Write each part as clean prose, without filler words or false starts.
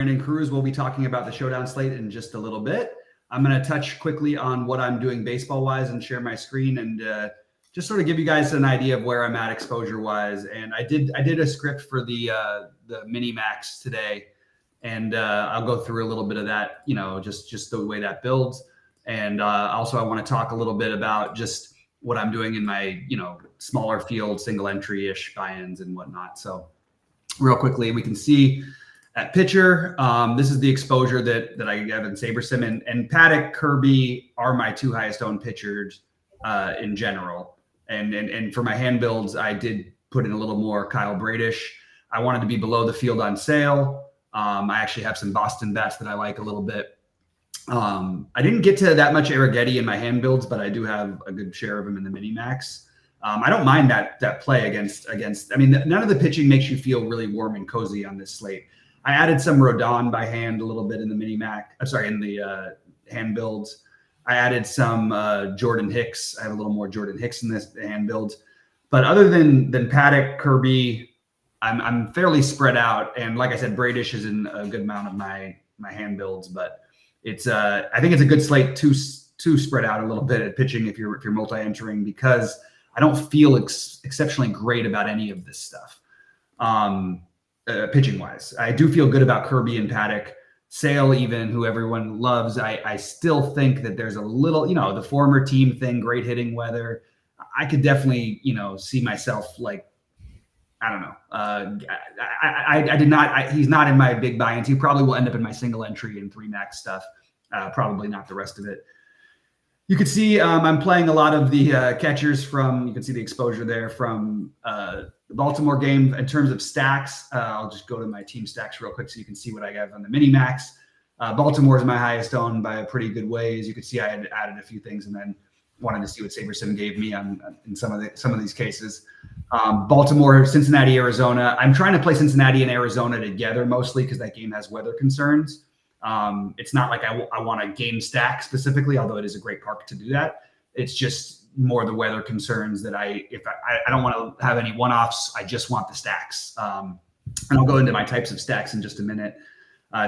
Brandon Cruz. We'll be talking about the showdown slate in just a little bit. I'm going to touch quickly on what I'm doing baseball-wise and share my screen and just sort of give you guys an idea of where I'm at exposure-wise. And I did a script for the mini max today, and I'll go through a little bit of that, just the way that builds. And also I want to talk a little bit about just what I'm doing in my, smaller field, single entry-ish buy-ins and whatnot. So real quickly, we can see at pitcher, this is the exposure that I have in SaberSim, and Paddock, Kirby are my two highest owned pitchers in general. And for my hand builds, I did put in a little more Kyle Bradish. I wanted to be below the field on sale. I actually have some Boston bats that I like a little bit. I didn't get to that much Arrighetti in my hand builds, but I do have a good share of them in the mini max. I don't mind that play against. I mean, none of the pitching makes you feel really warm and cozy on this slate. I added some Rodon by hand a little bit in the mini mac. I'm sorry, in the hand builds. I added some Jordan Hicks. I have a little more Jordan Hicks in this hand build. But other than Paddock, Kirby, I'm fairly spread out. And like I said, Bradish is in a good amount of my hand builds. But it's I think it's a good slate to spread out a little bit at pitching if you're multi-entering, because I don't feel exceptionally great about any of this stuff. Pitching wise, I do feel good about Kirby and Paddock. Sale, even, who everyone loves, I still think that there's a little, the former team thing, great hitting weather. I could definitely, see myself like, I don't know. I did not. He's not in my big buy-ins. He probably will end up in my single entry and 3 max stuff. Probably not the rest of it. You can see I'm playing a lot of the catchers from. You can see the exposure there from the Baltimore game in terms of stacks. I'll just go to my team stacks real quick so you can see what I have on the mini max. Baltimore is my highest owned by a pretty good way. As you can see, I had added a few things and then wanted to see what SaberSim gave me in some of these cases. Baltimore, Cincinnati, Arizona. I'm trying to play Cincinnati and Arizona together mostly because that game has weather concerns. It's not like I want a game stack specifically, although it is a great park to do that. It's just more the weather concerns that I don't want to have any one-offs. I just want the stacks. And I'll go into my types of stacks in just a minute.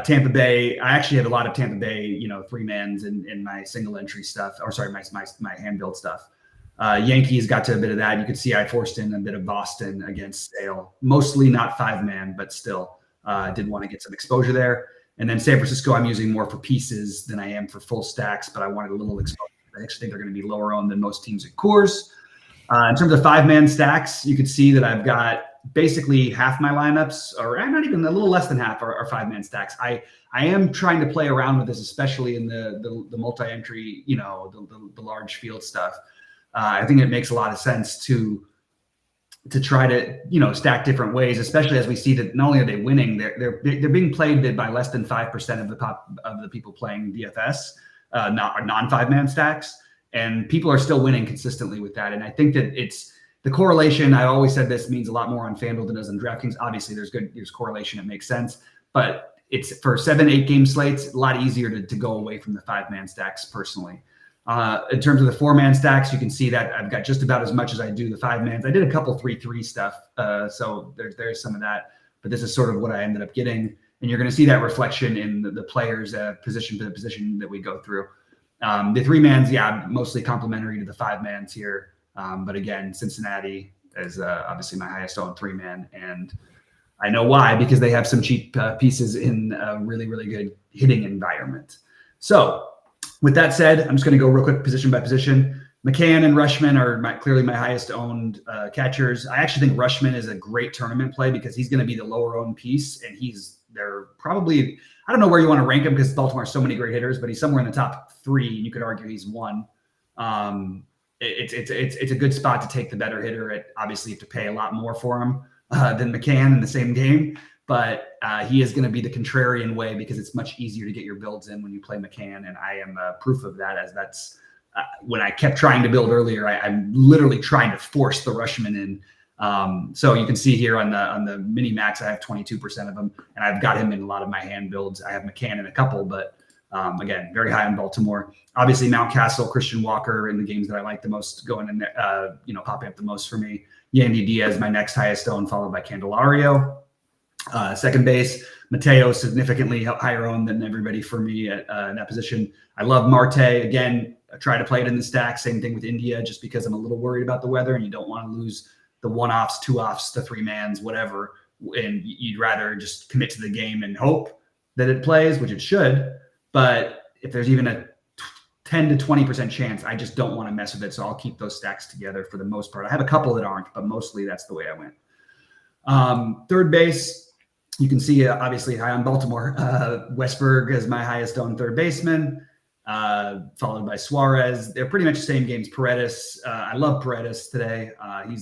Tampa Bay, I actually have a lot of Tampa Bay, 3-mans in my single entry stuff, or sorry, my hand build stuff. Yankees got to a bit of that. You could see I forced in a bit of Boston against Sale, mostly not 5-man, but still did want to get some exposure there. And then San Francisco, I'm using more for pieces than I am for full stacks, but I wanted a little exposure. I actually think they're going to be lower owned than most teams at Coors. In terms of 5-man stacks, you can see that I've got basically half my lineups, or not even, a little less than half, are 5-man stacks. I am trying to play around with this, especially in the multi-entry, the large field stuff. I think it makes a lot of sense to try to stack different ways, especially as we see that not only are they winning, they're being played by less than 5% of the people playing DFS, not non-5-man stacks, and people are still winning consistently with that. And I think that it's the correlation. I always said this means a lot more on FanDuel than it does on DraftKings. Obviously, there's correlation. It makes sense, but it's for 7-8 game slates a lot easier to go away from the 5-man stacks personally. In terms of the 4-man stacks, you can see that I've got just about as much as I do the 5-mans. I did a couple 3-3 stuff, so there's some of that, but this is sort of what I ended up getting. And you're going to see that reflection in the players' position to the position that we go through. The 3-mans, mostly complementary to the 5-mans here. But again, Cincinnati is obviously my highest owned 3-man. And I know why, because they have some cheap pieces in a really, really good hitting environment. So with that said, I'm just going to go real quick position by position. McCann and Rushman are clearly my highest owned catchers. I actually think Rushman is a great tournament play because he's going to be the lower owned piece, and they're probably, I don't know where you want to rank him because Baltimore has so many great hitters, but he's somewhere in the top 3. You could argue he's 1. It's a good spot to take the better hitter. Obviously, you have to pay a lot more for him than McCann in the same game, but he is going to be the contrarian way because it's much easier to get your builds in when you play McCann, and I am proof of that, as that's when I kept trying to build earlier. I'm literally trying to force the Rushman in. So you can see here on the mini max, I have 22% of them, and I've got him in a lot of my hand builds. I have McCann in a couple, but again, very high on Baltimore. Obviously, Mountcastle, Christian Walker in the games that I like the most, going in there, popping up the most for me. Yandy Diaz, my next highest owned, followed by Candelario. Second base, Mateo, significantly higher owned than everybody for me at in that position. I love Marte. Again, I try to play it in the stack. Same thing with India, just because I'm a little worried about the weather and you don't want to lose the one-offs, two-offs, the three-mans, whatever. And you'd rather just commit to the game and hope that it plays, which it should. But if there's even a 10 to 20% chance, I just don't want to mess with it. So I'll keep those stacks together for the most part. I have a couple that aren't, but mostly that's the way I went. Third base, you can see obviously high on Baltimore. Westberg is my highest owned third baseman, followed by Suarez. They're pretty much the same games. Paredes, I love Paredes today. I'm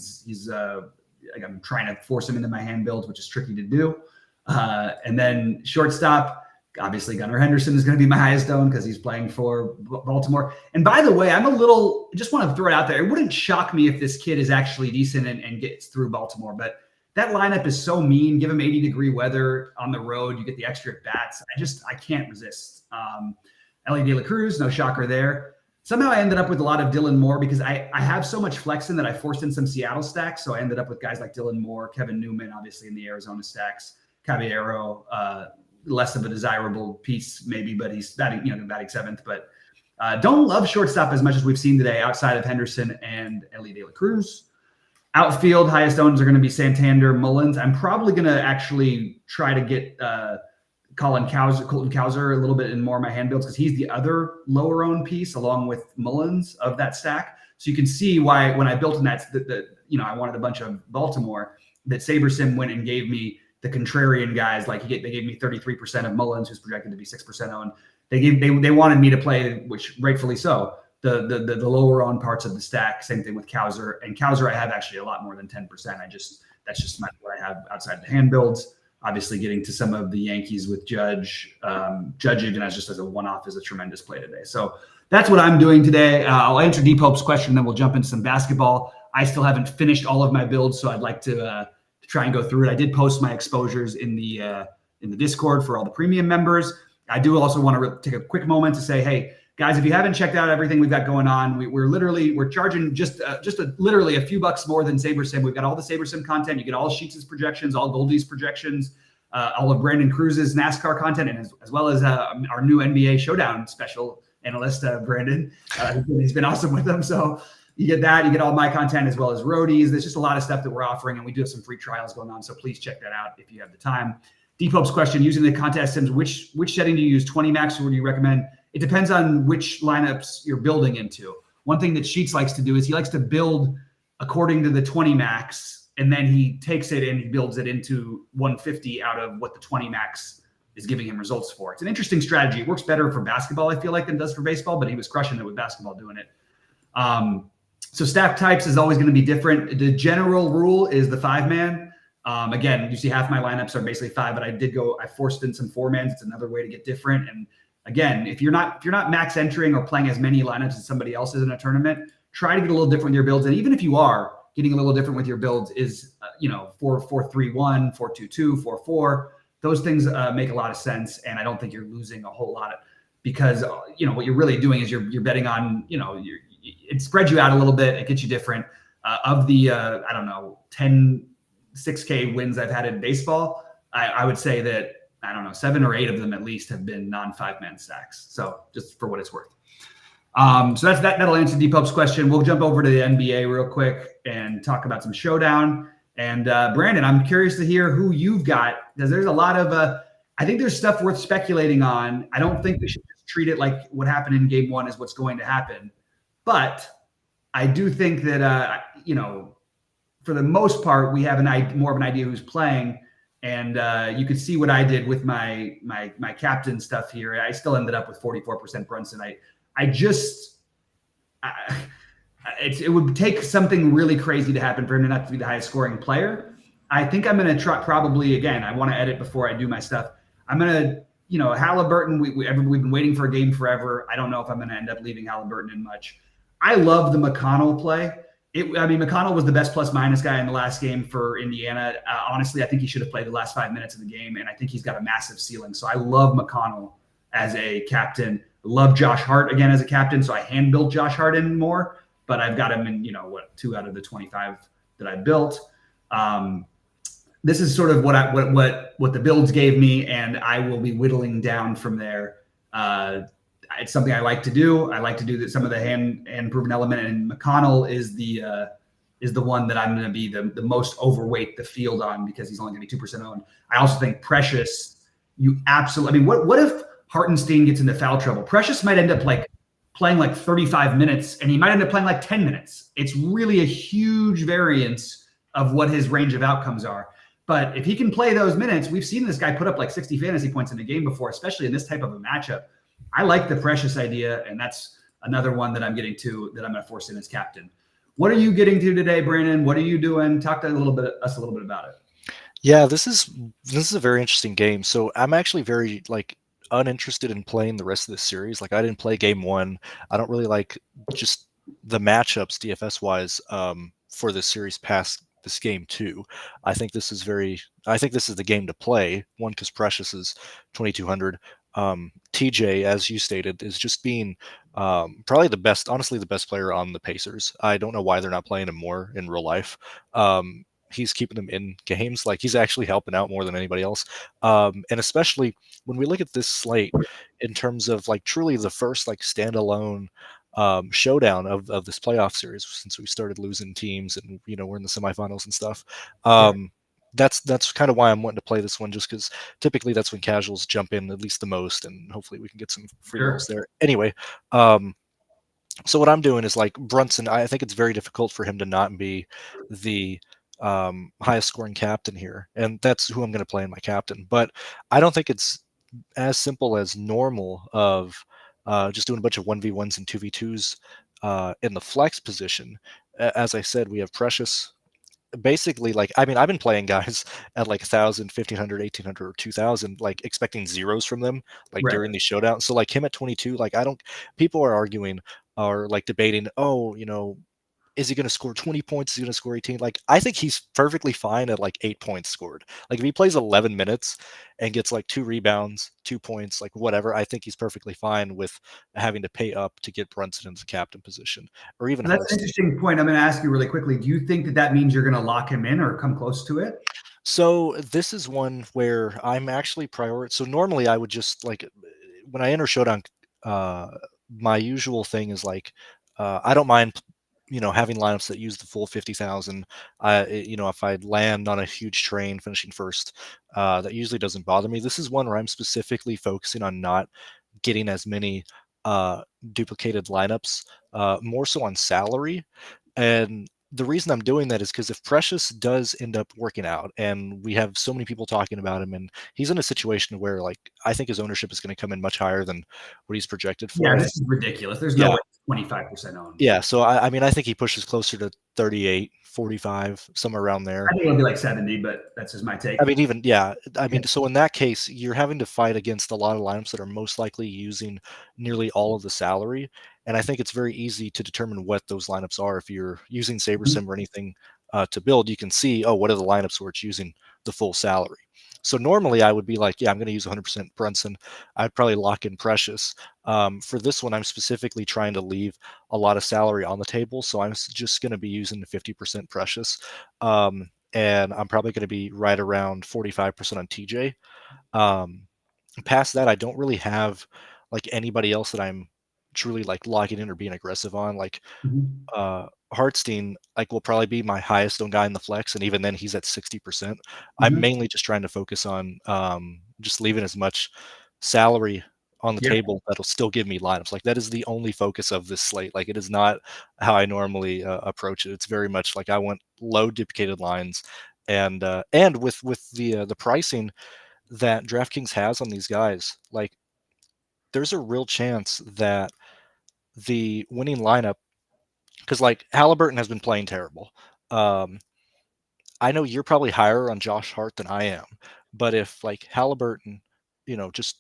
trying to force him into my hand builds, which is tricky to do. And then shortstop, obviously Gunnar Henderson is going to be my highest owned because he's playing for Baltimore. And by the way, just want to throw it out there. It wouldn't shock me if this kid is actually decent and gets through Baltimore, but that lineup is so mean. Give him 80-degree weather on the road. You get the extra bats. I can't resist. Ellie De La Cruz, no shocker there. Somehow I ended up with a lot of Dylan Moore because I have so much flex in that I forced in some Seattle stacks. So I ended up with guys like Dylan Moore, Kevin Newman, obviously in the Arizona stacks, Caballero, less of a desirable piece maybe, but he's batting seventh. But don't love shortstop as much as we've seen today outside of Henderson and Ellie De La Cruz. Outfield, highest owns are going to be Santander, Mullins. I'm probably going to actually try to get Colton Cowser a little bit in more of my hand builds because he's the other lower owned piece along with Mullins of that stack. So you can see why when I built in that, I wanted a bunch of Baltimore, that SaberSim went and gave me the contrarian guys. Like they gave me 33% of Mullins, who's projected to be 6% owned. They wanted me to play, which rightfully so, the lower owned parts of the stack. Same thing with Cowser. And Cowser I have actually a lot more than 10%. That's just what I have outside the hand builds. Obviously getting to some of the Yankees with Judge. Judge even as just as a one-off is a tremendous play today. So that's what I'm doing today. I'll answer Deep Hope's question, then we'll jump into some basketball. I still haven't finished all of my builds, so I'd like to try and go through it. I did post my exposures in the Discord for all the premium members. I do also want to take a quick moment to say, hey, guys, if you haven't checked out everything we've got going on, we're charging literally a few bucks more than SaberSim. We've got all the SaberSim content. You get all Sheets' projections, all Goldie's projections, all of Brandon Cruz's NASCAR content, and as well as our new NBA Showdown special analyst, Brandon. He's been awesome with them. So you get that. You get all my content as well as Roadies. There's just a lot of stuff that we're offering, and we do have some free trials going on. So please check that out if you have the time. Deep Hope's question, using the contest sims, which setting do you use, 20 max, or would you recommend? It depends on which lineups you're building into. One thing that Sheets likes to do is he likes to build according to the 20 max, and then he takes it and he builds it into 150 out of what the 20 max is giving him results for. It's an interesting strategy. It works better for basketball, I feel like, than it does for baseball, but he was crushing it with basketball doing it. So stack types is always going to be different. The general rule is the 5-man. Again, you see half my lineups are basically 5, but I forced in some 4-mans. It's another way to get different. And again, if you're not max entering or playing as many lineups as somebody else is in a tournament, try to get a little different with your builds. And even if you are getting a little different with your builds, is 4-4-3-1, 4-2-2, 4-4. Those things make a lot of sense, and I don't think you're losing a whole lot because what you're really doing is you're betting on it spreads you out a little bit. It gets you different. Of the 10 6K wins I've had in baseball, I would say that 7 or 8 of them at least have been non-5-man stacks. So just for what it's worth. So that'll answer Deep Hope's question. We'll jump over to the NBA real quick and talk about some Showdown. And Brandon, I'm curious to hear who you've got, because there's a lot of I think there's stuff worth speculating on. I don't think we should just treat it like what happened in game 1 is what's going to happen. But I do think that for the most part, we have more of an idea who's playing. And you could see what I did with my captain stuff here. I still ended up with 44% Brunson. It would take something really crazy to happen for him to not to be the highest scoring player. I think I'm going to try probably, again, I want to edit before I do my stuff. I'm going to, Halliburton, we've been waiting for a game forever. I don't know if I'm going to end up leaving Halliburton in much. I love the McConnell play. McConnell was the best plus-minus guy in the last game for Indiana. Honestly, I think he should have played the last 5 minutes of the game, and I think he's got a massive ceiling. So I love McConnell as a captain. Love Josh Hart again as a captain, so I hand-built Josh Hart in more, but I've got him in, 2 out of the 25 that I built. this is sort of what the builds gave me, and I will be whittling down from there. It's something I like to do. I like to do some of the hand proven element, and McConnell is the one that I'm going to be the most overweight the field on because he's only going to be 2% owned. I also think Precious, you absolutely. I mean, what if Hartenstein gets into foul trouble? Precious might end up playing like 35 minutes, and he might end up playing like 10 minutes. It's really a huge variance of what his range of outcomes are. But if he can play those minutes, we've seen this guy put up like 60 fantasy points in a game before, especially in this type of a matchup. I like the Precious idea, and that's another one that I'm getting to that I'm going to force in as captain. What are you getting to today, Brandon? What are you doing? Talk to us a little bit about it. Yeah, this is a very interesting game. So I'm actually very uninterested in playing the rest of this series. Like I didn't play game one. I don't really like just the matchups DFS wise for this series past this game two. I think this is the game to play. One, because Precious is 2200. TJ, as you stated, is just being probably honestly the best player on the Pacers. I don't know why they're not playing him more in real life. He's keeping them in games. Like he's actually helping out more than anybody else. And especially when we look at this slate in terms of like truly the first like standalone showdown of this playoff series since we started losing teams and we're in the semifinals and stuff. That's kind of why I'm wanting to play this one, just because typically that's when casuals jump in at least the most, and hopefully we can get some free rolls there. Anyway, so what I'm doing is like Brunson. I think it's very difficult for him to not be the highest scoring captain here, and that's who I'm going to play in my captain. But I don't think it's as simple as normal of just doing a bunch of 1v1s and 2v2s in the flex position. As I said, we have Precious. Basically, like, I mean, I've been playing guys at like 1,000, 1,500, 1,800, or 2,000, like expecting zeros from them, like during these showdowns. So, like, him at 22, like, people are arguing or like debating, oh, is he going to score 20 points? Is he going to score 18? Like, I think he's perfectly fine at like 8 points scored. Like, if he plays 11 minutes and gets like 2 rebounds, 2 points, like whatever, I think he's perfectly fine with having to pay up to get Brunson into the captain position or even That's an interesting point. I'm going to ask you really quickly. Do you think that means you're going to lock him in or come close to it? So this is one where I'm actually So normally I would just like when I enter Showdown, my usual thing is like I don't mind having lineups that use the full 50,000. If I land on a huge train finishing first, that usually doesn't bother me. This is one where I'm specifically focusing on not getting as many duplicated lineups, more so on salary. And the reason I'm doing that is because if Precious does end up working out, and we have so many people talking about him, and he's in a situation where, like, I think his ownership is going to come in much higher than what he's projected for. Yeah, this is ridiculous. There's no way 25% owned. Yeah, so I mean, I think he pushes closer to 38, 45, somewhere around there. I think it'll be like 70, but that's just my take. I mean, so in that case, you're having to fight against a lot of lineups that are most likely using nearly all of the salary. And I think it's very easy to determine what those lineups are. If you're using SaberSim or anything to build, you can see, oh, what are the lineups where it's using the full salary. So normally I would be like, yeah, I'm going to use 100% Brunson. I'd probably lock in Precious. For this one, I'm specifically trying to leave a lot of salary on the table. So I'm just going to be using the 50% Precious. And I'm probably going to be right around 45% on TJ. Past that, I don't really have like anybody else that I'm truly like logging in or being aggressive on. Like Hartstein, like will probably be my highest owned guy in the flex, and even then he's at 60%. I'm mainly just trying to focus on just leaving as much salary on the table that'll still give me lineups. Like that is the only focus of this slate. Like it is not how I normally approach it. It's very much like I want low duplicated lines, and with the pricing that DraftKings has on these guys, like there's a real chance that the winning lineup, because like Halliburton has been playing terrible. I know you're probably higher on Josh Hart than I am, but if like Halliburton, just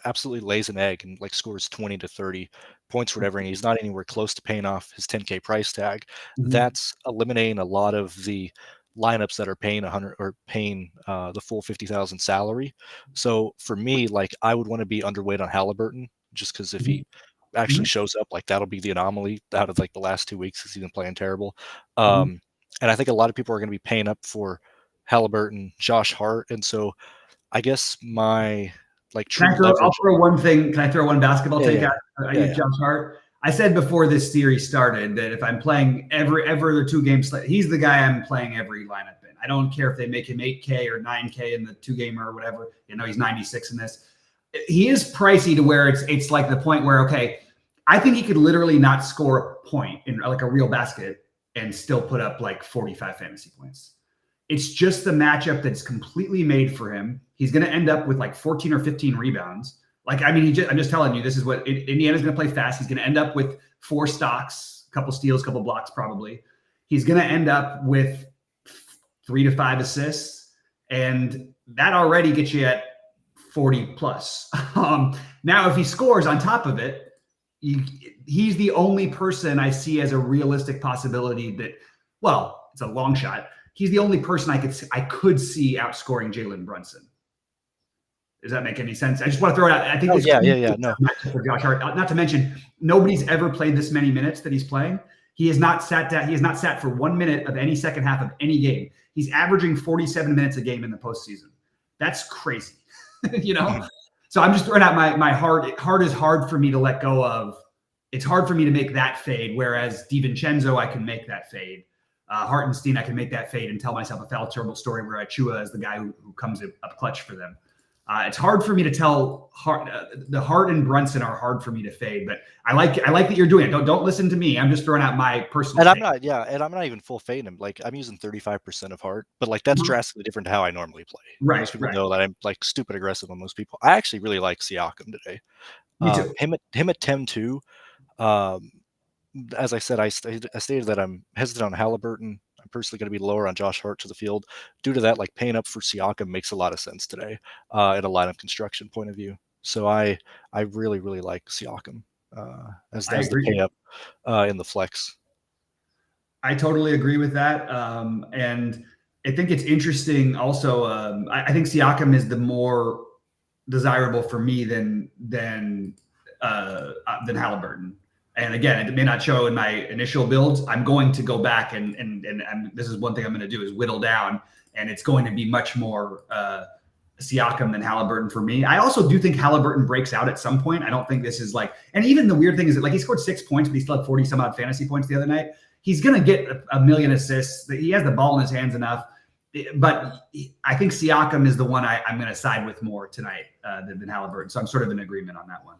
absolutely lays an egg and like scores 20 to 30 points, or whatever, and he's not anywhere close to paying off his 10K price tag, that's eliminating a lot of the lineups that are paying 100 or paying the full 50,000 salary. So for me, like I would want to be underweight on Halliburton, just because if he actually shows up, like that'll be the anomaly out of like the last 2 weeks because he's been playing terrible. And I think a lot of people are going to be paying up for Halliburton, Josh Hart, and so I guess my Can true I throw? I'll leverage. throw one thing. Can I throw one basketball Yeah, take yeah, out? I yeah, use yeah. Josh Hart. I said before this series started that if I'm playing every other 2 games, he's the guy I'm playing every lineup in. I don't care if they make him 8K or 9K in the 2-gamer or whatever. He's 96 in this. He is pricey to where it's like the point where, okay, I think he could literally not score a point in like a real basket and still put up like 45 fantasy points. It's just the matchup that's completely made for him. He's going to end up with like 14 or 15 rebounds. I'm just telling you, this is what Indiana's going to play fast. He's going to end up with 4 stocks, a couple steals, a couple blocks, probably. He's going to end up with 3 to 5 assists, and that already gets you at 40 plus. Now, if he scores on top of it, he's the only person I see as a realistic possibility that, well, it's a long shot. He's the only person I could see outscoring Jalen Brunson. Does that make any sense? I just want to throw it out. I think No. For Josh Hart. Not to mention, nobody's ever played this many minutes that he's playing. He has not sat down. He has not sat for 1 minute of any second half of any game. He's averaging 47 minutes a game in the postseason. That's crazy, So I'm just throwing out my heart. Heart is hard for me to let go of. It's hard for me to make that fade. Whereas DiVincenzo, I can make that fade. Hartenstein, I can make that fade and tell myself a foul terrible story where Achua is the guy who comes up clutch for them. It's hard for me to tell. The Hart and Brunson are hard for me to fade, but I like that you're doing it. Don't listen to me. I'm just throwing out my personal. And I'm not even full fading him. I'm using 35% of Hart, but that's drastically different to how I normally play. Right. Most people know that I'm stupid aggressive on most people. I actually really like Siakam today. Me too. Him at 10-2. As I said, I stated that I'm hesitant on Halliburton. I'm personally going to be lower on Josh Hart to the field. Due to that, paying up for Siakam makes a lot of sense today at a lineup construction point of view. So I really, really like Siakam as the pay up in the flex. I totally agree with that. And I think it's interesting also. I think Siakam is the more desirable for me than Halliburton. And again, it may not show in my initial builds. I'm going to go back and this is one thing I'm going to do is whittle down, and it's going to be much more Siakam than Halliburton for me. I also do think Halliburton breaks out at some point. I don't think this is and even the weird thing is that he scored 6 points, but he still had 40 some odd fantasy points the other night. He's going to get a million assists. He has the ball in his hands enough, but I think Siakam is the one I'm going to side with more tonight than Halliburton. So I'm sort of in agreement on that one.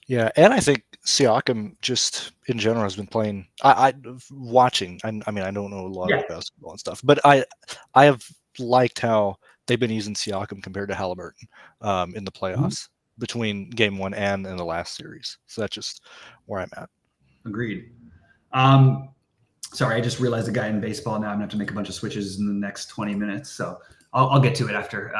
Yeah, and I think Siakam just in general has been playing. I watching. I mean, I don't know a lot of basketball and stuff, but I have liked how they've been using Siakam compared to Halliburton in the playoffs between Game 1 and in the last series. So that's just where I'm at. Agreed. Sorry, I just realized a guy in baseball now. I'm gonna have to make a bunch of switches in the next 20 minutes, so I'll get to it after.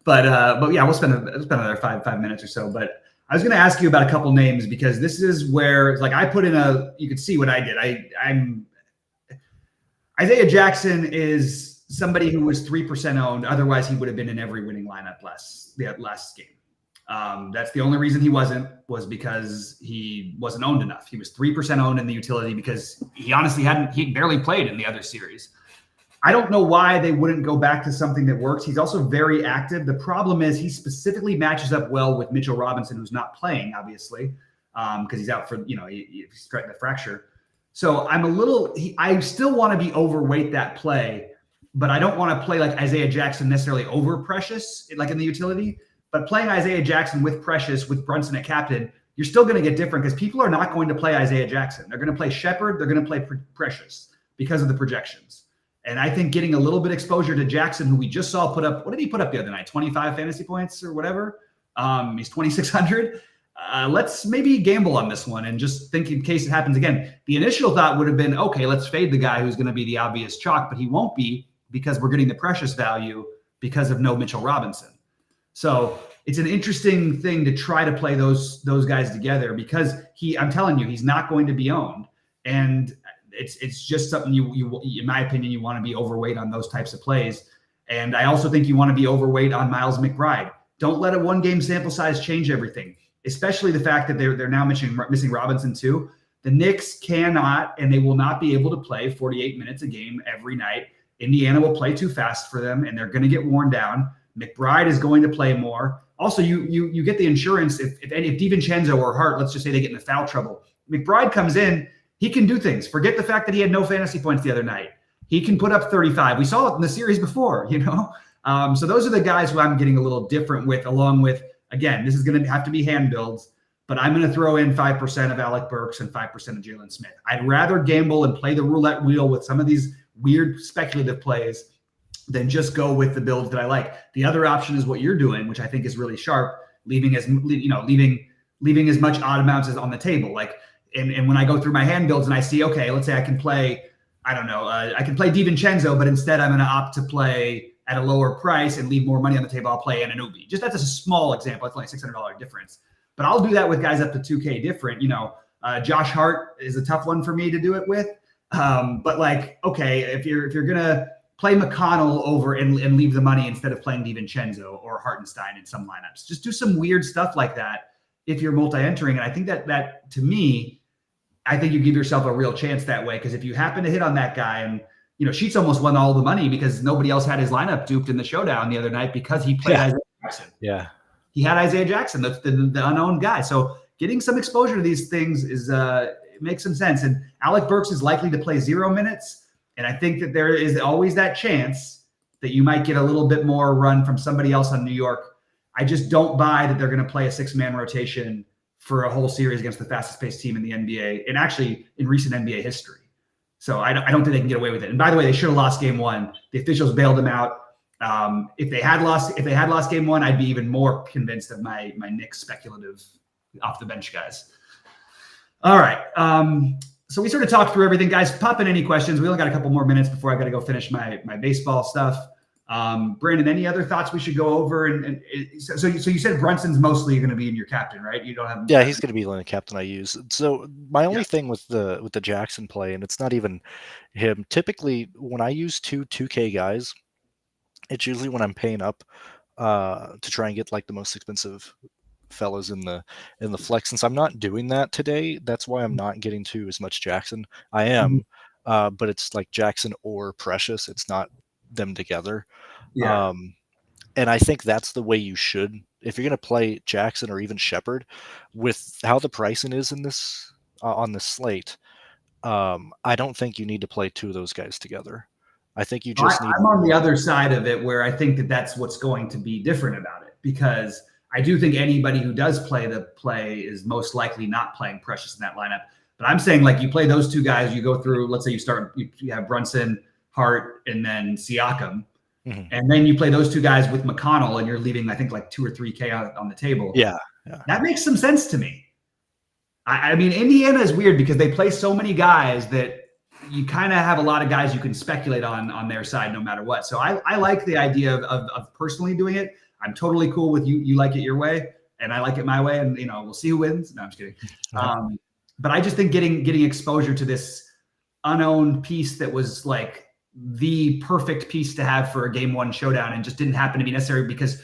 But yeah, we'll spend another five minutes or so. But I was going to ask you about a couple names because this is where I put in you could see what I did. I'm Isaiah Jackson is somebody who was 3% owned. Otherwise he would have been in every winning lineup last game. That's the only reason he was because he wasn't owned enough. He was 3% owned in the utility because he barely played in the other series. I don't know why they wouldn't go back to something that works. He's also very active. The problem is he specifically matches up well with Mitchell Robinson, who's not playing, obviously, because he's out for, he's threatened a fracture. So I still want to be overweight that play, but I don't want to play like Isaiah Jackson necessarily over Precious, like in the utility. But playing Isaiah Jackson with Precious, with Brunson at captain, you're still going to get different because people are not going to play Isaiah Jackson. They're going to play Shepard. They're going to play Precious because of the projections. And I think getting a little bit exposure to Jackson, who we just saw put up, what did he put up the other night? 25 fantasy points or whatever. He's 2,600. Let's maybe gamble on this one and just think in case it happens again. The initial thought would have been, okay, let's fade the guy who's going to be the obvious chalk, but he won't be because we're getting the Precious value because of no Mitchell Robinson. So it's an interesting thing to try to play those guys together because I'm telling you, he's not going to be owned. And it's just something you in my opinion, you want to be overweight on those types of plays. And I also think you want to be overweight on Miles McBride. Don't let a 1-game sample size change everything, especially the fact that they're now missing Robinson too. The Knicks cannot and they will not be able to play 48 minutes a game every night Indiana will play too fast for them, and they're going to get worn down. McBride is going to play more. Also, you get the insurance if DiVincenzo or Hart, let's just say they get into foul trouble. McBride comes in, he can do things. Forget the fact that he had no fantasy points the other night. He can put up 35. We saw it in the series before, So those are the guys who I'm getting a little different with, along with, again, this is going to have to be hand builds, but I'm going to throw in 5% of Alec Burks and 5% of Jalen Smith. I'd rather gamble and play the roulette wheel with some of these weird speculative plays than just go with the builds that I like. The other option is what you're doing, which I think is really sharp, leaving as much odd amounts as on the table. And when I go through my hand builds and I see, okay, let's say I can play, I can play DiVincenzo, but instead I'm going to opt to play at a lower price and leave more money on the table. I'll play Anunoby. Just that's a small example. It's only a $600 difference, but I'll do that with guys up to 2K different. Josh Hart is a tough one for me to do it with. But okay, if you're gonna play McConnell over and leave the money instead of playing DiVincenzo or Hartenstein in some lineups, just do some weird stuff like that if you're multi-entering. And I think that to me, I think you give yourself a real chance that way, because if you happen to hit on that guy, and Sheets almost won all the money because nobody else had his lineup duped in the showdown the other night because he played Isaiah Jackson. Yeah, he had Isaiah Jackson, the unknown guy. So getting some exposure to these things is it makes some sense. And Alec Burks is likely to play 0 minutes. And I think that there is always that chance that you might get a little bit more run from somebody else on New York. I just don't buy that they're going to play a 6-man rotation for a whole series against the fastest paced team in the NBA, and actually in recent NBA history. So I don't think they can get away with it. And by the way, they should have lost game 1. The officials bailed them out. If they had lost game 1, I'd be even more convinced of my Knicks speculative off the bench guys. All right. So we sort of talked through everything, guys. Pop in any questions. We only got a couple more minutes before I got to go finish my baseball stuff. Brandon, any other thoughts we should go over? And so you said Brunson's mostly going to be in your captain, right? You don't have. Yeah, he's going to be the only captain I use. So my only thing with the Jackson play, and it's not even him. Typically, when I use 2K guys, it's usually when I'm paying up to try and get the most expensive fellas in the flex. Since I'm not doing that today, that's why I'm not getting to as much Jackson. I am, but it's Jackson or Precious. It's not them together. Yeah. And I think that's the way you should, if you're going to play Jackson or even Shepard, with how the pricing is in this on the slate. I don't think you need to play 2 of those guys together. I think you just need. I'm on the other side of it, where I think that that's what's going to be different about it, because I do think anybody who does play the play is most likely not playing Precious in that lineup. But I'm saying you play those 2 guys, you go through, let's say you have Brunson, Hart, and then Siakam. Mm-hmm. And then you play those 2 guys with McConnell, and you're leaving, I think, 2 or 3K on the table. Yeah. That makes some sense to me. I mean, Indiana is weird because they play so many guys that you kind of have a lot of guys you can speculate on their side no matter what. So I like the idea of personally doing it. I'm totally cool with you. You like it your way, and I like it my way, and we'll see who wins. No, I'm just kidding. But I just think getting exposure to this unowned piece that was the perfect piece to have for a game 1 showdown, and just didn't happen to be necessary because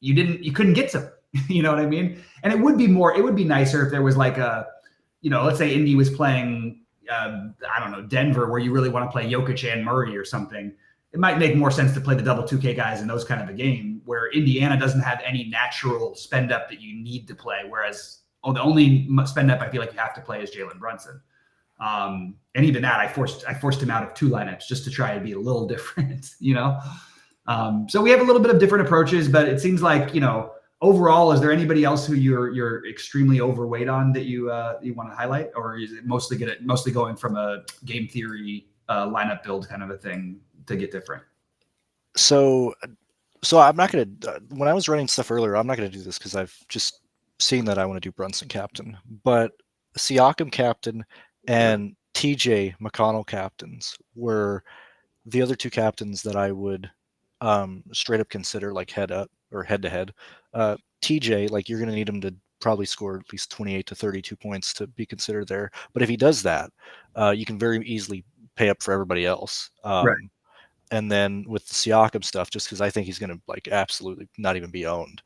you couldn't get to. You know what I mean? And it would be nicer if there was let's say Indy was playing Denver, where you really want to play Jokic and Murray or something. It might make more sense to play the double 2K guys in those kind of a game, where Indiana doesn't have any natural spend up that you need to play. Whereas the only spend up I feel like you have to play is Jalen Brunson. And even that, I forced him out of 2 lineups just to try and be a little different, So we have a little bit of different approaches, but it seems like, overall, is there anybody else who you're extremely overweight on that you want to highlight, or is it mostly going from a game theory lineup build kind of a thing to get different? So I'm not going to, when I was running stuff earlier, I'm not going to do this because I've just seen that I want to do Brunson captain, but Siakam captain and TJ McConnell captains were the other 2 captains that I would straight up consider head up or head to head. TJ, you're going to need him to probably score at least 28 to 32 points to be considered there. But if he does that, you can very easily pay up for everybody else. Right. And then with the Siakam stuff, just because I think he's going to absolutely not even be owned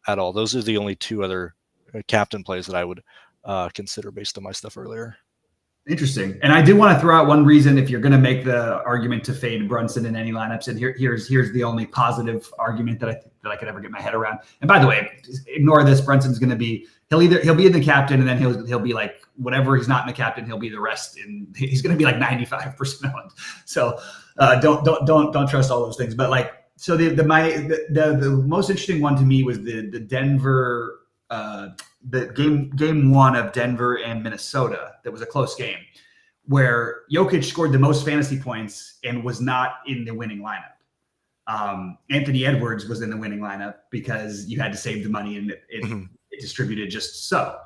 at all. Those are the only 2 other captain plays that I would consider based on my stuff earlier. Interesting. And I did want to throw out one reason if you're going to make the argument to fade Brunson in any lineups. And here's the only positive argument that I could ever get my head around. And by the way, ignore this. Brunson's going to he'll be in the captain, and then he'll be like whatever he's not in the captain, he'll be the rest. And he's going to be like 95% owned. So don't trust all those things. But like, so the most interesting one to me was the Denver. The game one of Denver and Minnesota, that was a close game where Jokic scored the most fantasy points and was not in the winning lineup. Anthony Edwards was in the winning lineup because you had to save the money, and it distributed just so.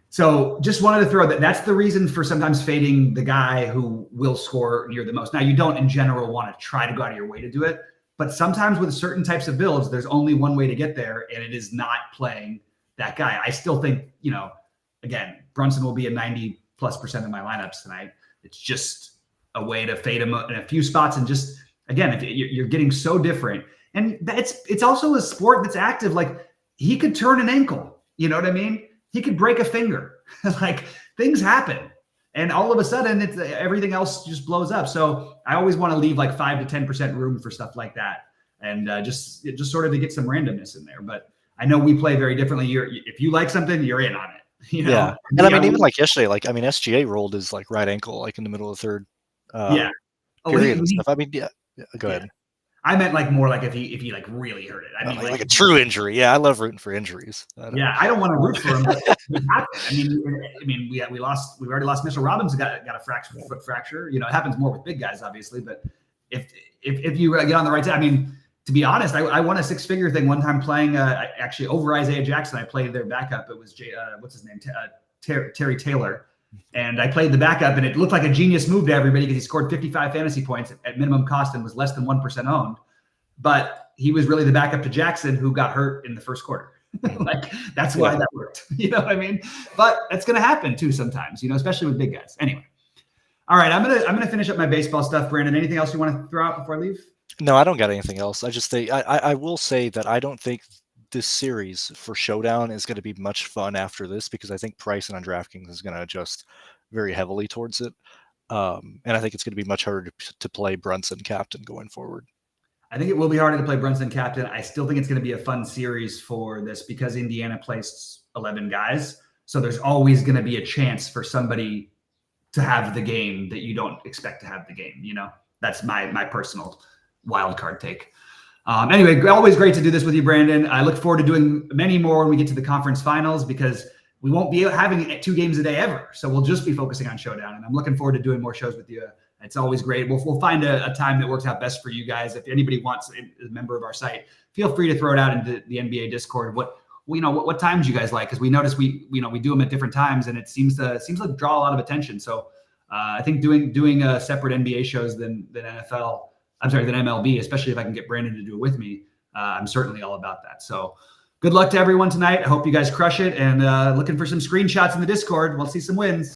So just wanted to throw that. That's the reason for sometimes fading the guy who will score near the most. Now, you don't in general want to try to go out of your way to do it, but sometimes with certain types of builds, there's only one way to get there, and it is not playing that guy. I still think, again, Brunson will be at 90+% of my lineups tonight. It's just a way to fade him in a few spots. And just, again, if you're getting so different, and it's also a sport that's active. Like, he could turn an ankle, you know what I mean? He could break a finger. Like, things happen. And all of a sudden everything else just blows up. So I always want to leave like 5 to 10% room for stuff like that. And just sort of to get some randomness in there. But I know we play very differently. If you like something, you're in on it. Yeah. And I mean, even like yesterday, SGA rolled his like right ankle, like in the middle of the third. Period and stuff. I mean, go ahead. I meant like more like if he like really hurt it. I mean, like a true injury. Yeah, I love rooting for injuries. I don't want to root for him. But I mean, we already lost Mitchell Robbins, got a foot fracture. It happens more with big guys, obviously. But if you get on the right side, I mean. To be honest, I won a 6-figure thing one time playing actually over Isaiah Jackson. I played their backup. It was what's his name, Terry Taylor, and I played the backup, and it looked like a genius move to everybody because he scored 55 fantasy points at minimum cost and was less than 1% owned. But he was really the backup to Jackson, who got hurt in the first quarter. Like, that's why that worked. You know what I mean? But that's going to happen too sometimes. Especially with big guys. Anyway, all right, I'm gonna finish up my baseball stuff. Brandon, anything else you want to throw out before I leave? No, I don't got anything else. I just think I will say that I don't think this series for Showdown is going to be much fun after this, because I think pricing on DraftKings is going to adjust very heavily towards it. And I think it's going to be much harder to play Brunson captain going forward. I think it will be harder to play Brunson captain. I still think it's going to be a fun series for this because Indiana placed 11 guys. So there's always going to be a chance for somebody to have the game that you don't expect to have the game. That's my personal wild card take. Anyway, always great to do this with you, Brandon. I look forward to doing many more when we get to the conference finals, because we won't be having 2 games a day ever. So we'll just be focusing on Showdown, and I'm looking forward to doing more shows with you. It's always great. We'll find a time that works out best for you guys. If anybody wants a member of our site, feel free to throw it out into the NBA Discord. What times you guys like? Because we notice we do them at different times, and it seems to draw a lot of attention. So I think doing separate NBA shows than NFL. I'm sorry, than MLB, especially if I can get Brandon to do it with me. I'm certainly all about that. So good luck to everyone tonight. I hope you guys crush it, and looking for some screenshots in the Discord. We'll see some wins.